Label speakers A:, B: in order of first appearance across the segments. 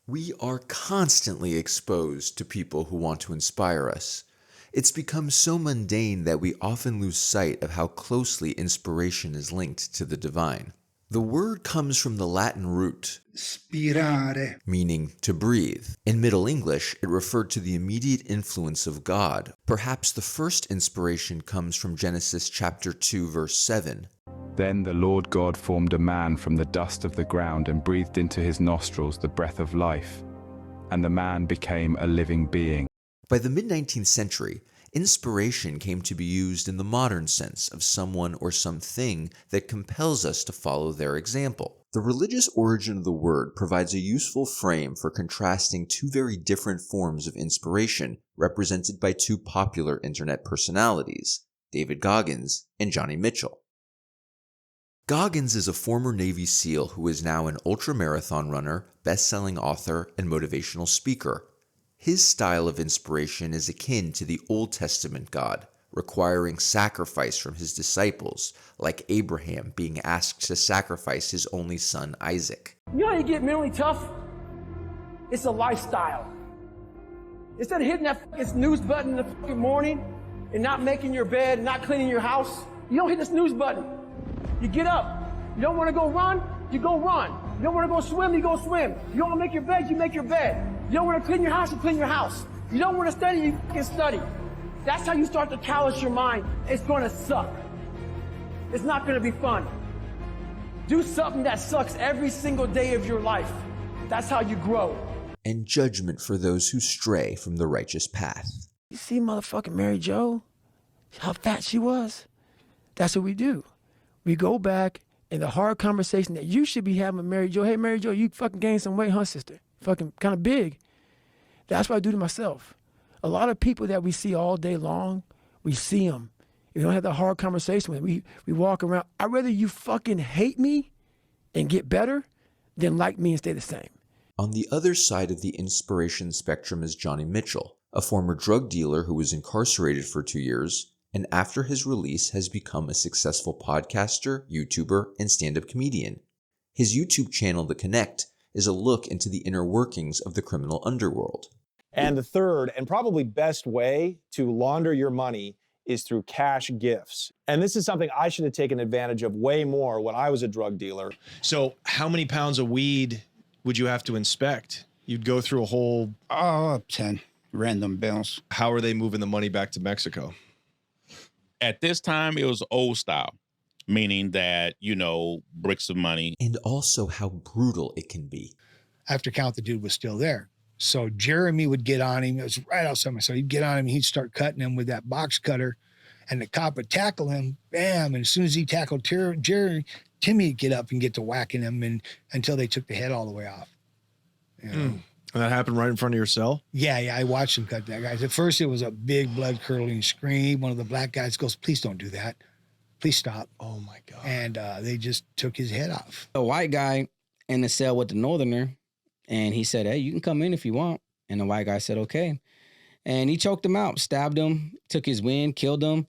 A: We are constantly exposed to people who want to inspire us. It's become so mundane that we often lose sight of how closely inspiration is linked to the divine. The word comes from the Latin root,
B: spirare,
A: meaning to breathe. In Middle English, it referred to the immediate influence of God. Perhaps the first inspiration comes from Genesis chapter 2, verse 7.
C: Then the Lord God formed a man from the dust of the ground and breathed into his nostrils the breath of life, and the man became a living being.
A: By the mid-19th century, inspiration came to be used in the modern sense of someone or something that compels us to follow their example. The religious origin of the word provides a useful frame for contrasting two very different forms of inspiration represented by two popular internet personalities, David Goggins and Johnny Mitchell. Goggins is a former Navy SEAL who is now an ultramarathon runner, best-selling author, and motivational speaker. His style of inspiration is akin to the Old Testament God, requiring sacrifice from his disciples, like Abraham being asked to sacrifice his only son Isaac.
D: You know how you get mentally tough? It's a lifestyle. Instead of hitting that fucking snooze button in the fucking morning and not making your bed, and not cleaning your house, you don't hit the snooze button. You get up. You don't want to go run, you go run. You don't want to go swim, you go swim. You don't want to make your bed, you make your bed. You don't want to clean your house, you clean your house. You don't want to study, you fucking study. That's how you start to callous your mind. It's going to suck. It's not going to be fun. Do something that sucks every single day of your life. That's how you grow.
A: And judgment for those who stray from the righteous path.
D: You see motherfucking Mary Jo? How fat she was? That's what we do. We go back in the hard conversation that you should be having with Mary Jo. Hey, Mary Jo, you fucking gained some weight, huh, sister? Fucking kind of big. That's what I do to myself. A lot of people that we see all day long, we see them. We don't have that hard conversation with them. We walk around. I'd rather you fucking hate me and get better than like me and stay the same.
A: On the other side of the inspiration spectrum is Johnny Mitchell, a former drug dealer who was incarcerated for 2 years, and after his release has become a successful podcaster, YouTuber, and stand-up comedian. His YouTube channel, The Connect, is a look into the inner workings of the criminal underworld.
E: And the third, and probably best way to launder your money is through cash gifts. And this is something I should have taken advantage of way more when I was a drug dealer.
F: So how many pounds of weed would you have to inspect? You'd go through a whole...
B: 10 random bills.
F: How are they moving the money back to Mexico?
G: At this time, it was old style, meaning that, bricks of money.
A: And also how brutal it can be.
B: After count, the dude was still there. So Jeremy would get on him. It was right outside my. So he'd get on him and he'd start cutting him with that box cutter. And the cop would tackle him, bam. And as soon as he tackled Jeremy, Timmy would get up and get to whacking him until they took the head all the way off.
F: And that happened right in front of your cell?
B: Yeah, I watched him cut that guy. At first, it was a big blood-curdling scream. One of the black guys goes, "Please don't do that. Please stop."
F: Oh, my God.
B: And they just took his head off.
H: A white guy in the cell with the northerner, and he said, "Hey, you can come in if you want." And the white guy said, "Okay." And he choked him out, stabbed him, took his wind, killed him,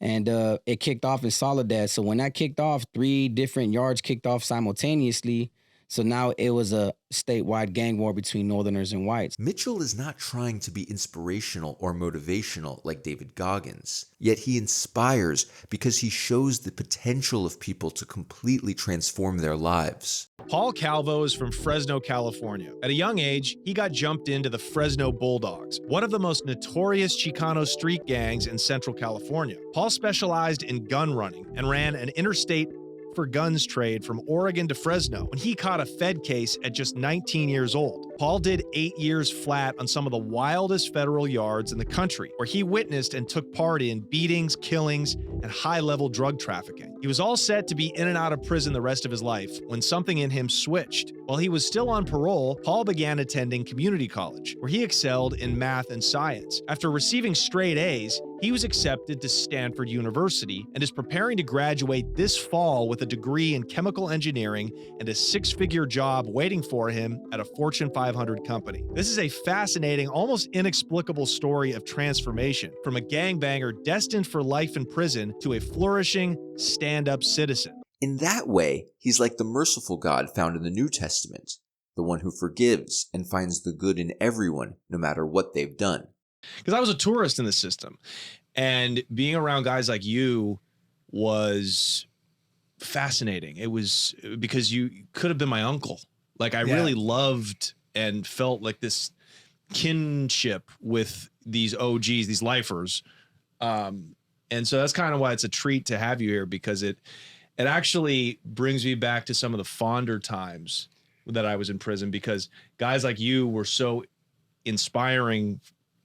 H: and it kicked off in Soledad. So when that kicked off, 3 different yards kicked off simultaneously. So now it was a statewide gang war between Northerners and whites.
A: Mitchell is not trying to be inspirational or motivational like David Goggins, yet he inspires because he shows the potential of people to completely transform their lives.
F: Paul Calvo is from Fresno, California. At a young age, he got jumped into the Fresno Bulldogs, one of the most notorious Chicano street gangs in Central California. Paul specialized in gun running and ran an interstate for guns trade from Oregon to Fresno when he caught a Fed case at just 19 years old. Paul did 8 years flat on some of the wildest federal yards in the country, where he witnessed and took part in beatings, killings, and high-level drug trafficking. He was all set to be in and out of prison the rest of his life when something in him switched. While he was still on parole, Paul began attending community college, where he excelled in math and science. After receiving straight A's, he was accepted to Stanford University and is preparing to graduate this fall with a degree in chemical engineering and a 6-figure job waiting for him at a Fortune 500 company. This is a fascinating, almost inexplicable story of transformation from a gangbanger destined for life in prison to a flourishing, stand-up citizen.
A: In that way, he's like the merciful God found in the New Testament. the one who forgives and finds the good in everyone, no matter what they've done.
F: Because I was a tourist in the system, and being around guys like you was fascinating. It was because you could have been my uncle. Like I really loved and felt like this kinship with these OGs, these lifers. And so that's kind of why it's a treat to have you here, because it actually brings me back to some of the fonder times that I was in prison, because guys like you were so inspiring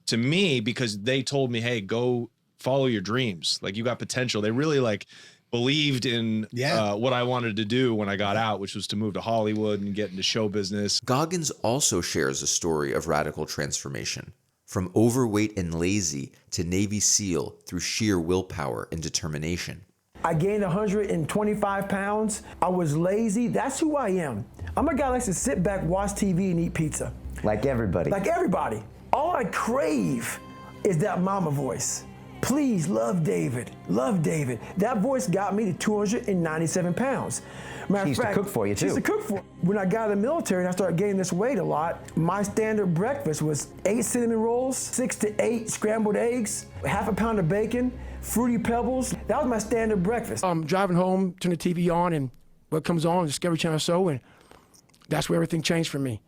F: to me, because they told me, hey, go follow your dreams. Like you got potential. They really like believed in what I wanted to do when I got out, which was to move to Hollywood and get into show business.
A: Goggins also shares a story of radical transformation, from overweight and lazy to Navy SEAL through sheer willpower and determination.
D: I gained 125 pounds. I was lazy. That's who I am. I'm a guy that likes to sit back, watch TV, and eat pizza.
I: Like everybody.
D: Like everybody. All I crave is that mama voice. Please love David. Love David. That voice got me to 297 pounds.
I: She used to cook for you, too.
D: She used to cook for me. When I got out of the military and I started gaining this weight a lot, my standard breakfast was 8 cinnamon rolls, 6 to 8 scrambled eggs, half a pound of bacon, Fruity Pebbles. That was my standard breakfast. I'm driving home, turn the TV on, and what comes on, Discovery Channel show, and that's where everything changed for me.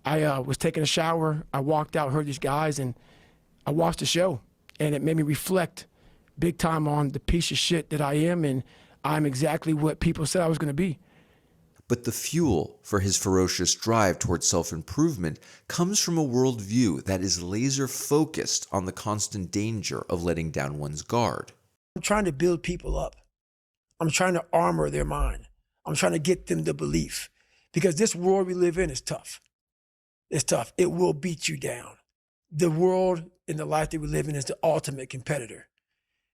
D: I was taking a shower, I walked out, heard these guys, and I watched the show. And it made me reflect big time on the piece of shit that I am, and I'm exactly what people said I was going to be.
A: But the fuel for his ferocious drive towards self-improvement comes from a worldview that is laser-focused on the constant danger of letting down one's guard.
D: I'm trying to build people up. I'm trying to armor their mind. I'm trying to get them the belief. Because this world we live in is tough. It's tough. It will beat you down. The world and the life that we live in is the ultimate competitor.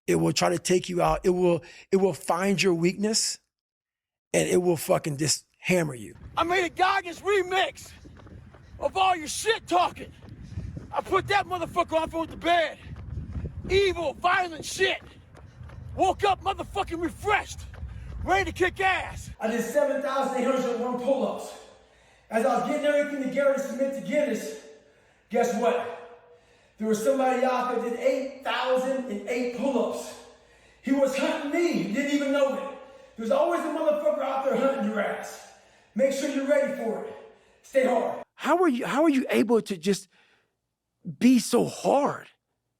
D: It will try to take you out. It will find your weakness, and it will fucking just hammer you. I made a Goggins remix of all your shit talking. I put that motherfucker on with the bed. Evil, violent shit. Woke up motherfucking refreshed, ready to kick ass. I did 7,801 pull-ups. As I was getting everything together to submit to Guinness, guess what? There was somebody out there that did 8,008 pull-ups. He was hunting me. You didn't even know it. There's always a motherfucker out there hunting your ass. Make sure you're ready for it. Stay hard. How are you able to just be so hard?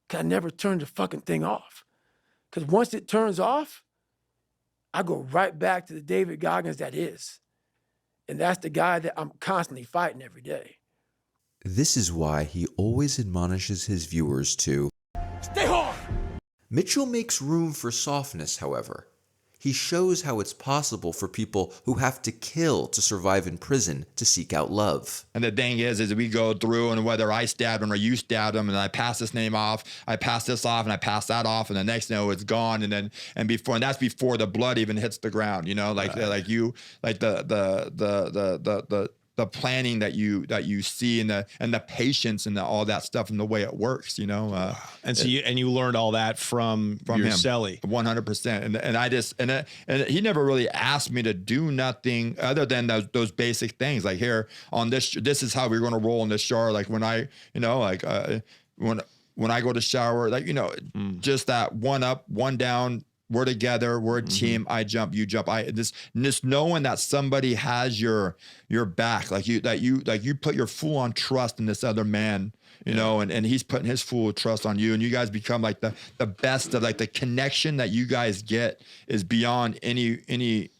D: 'Cause I never turned the fucking thing off. Because once it turns off, I go right back to the David Goggins that is. And that's the guy that I'm constantly fighting every day.
A: This is why he always admonishes his viewers to
D: stay hard.
A: Mitchell makes room for softness, however. He shows how it's possible for people who have to kill to survive in prison to seek out love.
J: And the thing is we go through, and whether I stabbed him or you stabbed him, and I pass this name off, I pass this off, and I pass that off, and the next it's gone, and that's before the blood even hits the ground. You know, the planning that you see and the patience and all that stuff and the way it works, you know.
F: And so you learned all that from your
J: him,
F: cellie.
J: 100%. And he never really asked me to do nothing other than those basic things. Like here on this is how we're going to roll in the shower. Like when I, you know, like when I go to shower, like, you know, just that one up, one down. We're together. We're a team. I jump, you jump. This knowing that somebody has your back, like you put your full on trust in this other man, you know, and he's putting his full trust on you, and you guys become like the best of, like, the connection that you guys get is beyond anything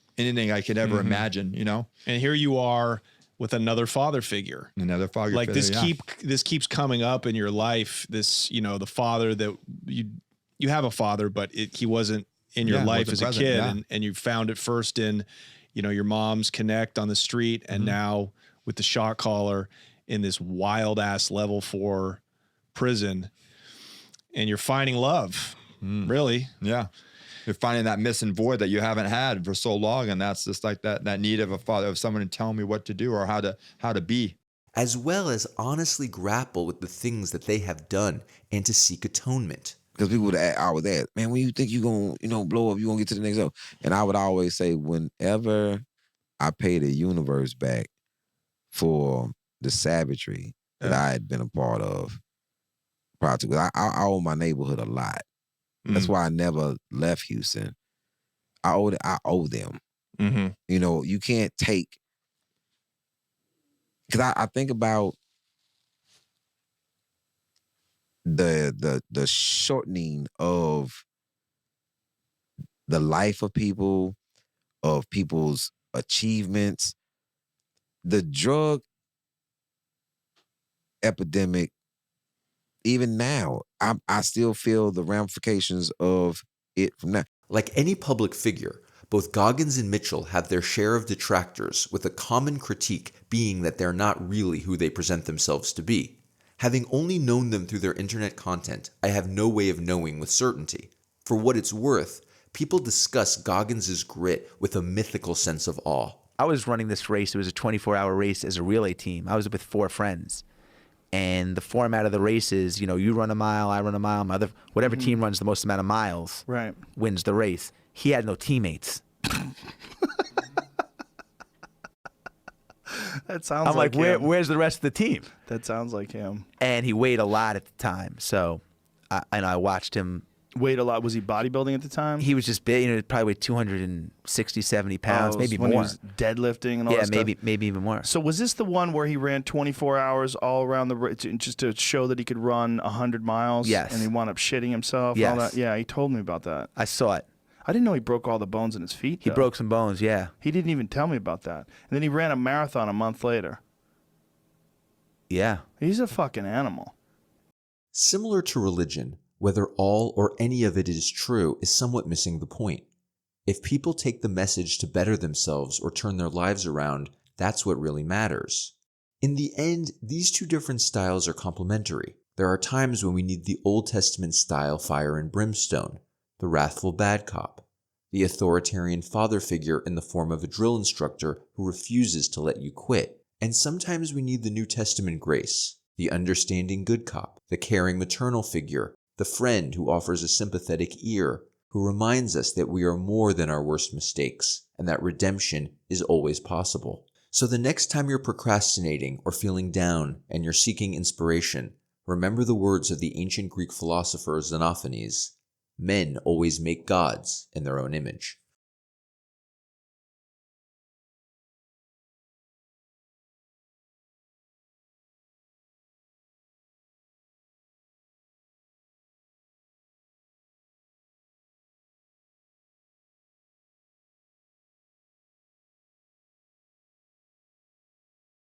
J: I could ever imagine, you know. And
F: here you are with another father figure. Like this keeps coming up in your life. This, you know, the father that you have a father, but he wasn't in your life as a kid, and you found it first in, you know, your mom's connect on the street, and now with the shot caller in this wild ass level 4 prison, and you're finding love, really.
J: Yeah. You're finding that missing void that you haven't had for so long, and that's just like that need of a father, of someone to tell me what to do or how to be.
A: As well as honestly grapple with the things that they have done and to seek atonement.
K: Because people would always ask, man, when you think you're going to, you know, blow up, you're going to get to the next level. And I would always say, whenever I pay the universe back for the savagery that I had been a part of prior to. I owe my neighborhood a lot. That's why I never left Houston. I owe them.
J: Mm-hmm.
K: You know, you can't take, because I think about the shortening of the life of people, of people's achievements. The drug epidemic, even now, I still feel the ramifications of it from now.
A: Like any public figure, both Goggins and Mitchell have their share of detractors, with a common critique being that they're not really who they present themselves to be. Having only known them through their internet content, I have no way of knowing with certainty. For what it's worth, people discuss Goggins' grit with a mythical sense of awe.
L: I was running this race. It was a 24-hour race as a relay team. I was with 4 friends. And the format of the race is, you run a mile, I run a mile, whatever team runs the most amount of miles wins the race. He had no teammates.
M: That sounds
L: I'm like
M: him.
L: Where's the rest of the team?
M: That sounds like him.
L: And he weighed a lot at the time. So, I watched him.
M: Weighed a lot. Was he bodybuilding at the time?
L: He was just big, probably weighed 260, 70 pounds, maybe
M: when
L: more.
M: He was deadlifting and all that stuff?
L: maybe even more.
M: So was this the one where he ran 24 hours all around the just to show that he could run 100 miles?
L: Yes.
M: And he wound up shitting himself?
L: Yes.
M: And all that? Yeah, he told me about that.
L: I saw it.
M: I didn't know he broke all the bones in his feet,
L: He
M: though.
L: broke some bones, yeah.
M: He didn't even tell me about that. And then he ran a marathon a month later.
L: Yeah.
M: He's a fucking animal.
A: Similar to religion, whether all or any of it is true is somewhat missing the point. If people take the message to better themselves or turn their lives around, that's what really matters. In the end, these two different styles are complementary. There are times when we need the Old Testament style fire and brimstone, the wrathful bad cop, the authoritarian father figure in the form of a drill instructor who refuses to let you quit. And sometimes we need the New Testament grace, the understanding good cop, the caring maternal figure, the friend who offers a sympathetic ear, who reminds us that we are more than our worst mistakes and that redemption is always possible. So the next time you're procrastinating or feeling down and you're seeking inspiration, remember the words of the ancient Greek philosopher Xenophanes: "Men always make gods in their own image."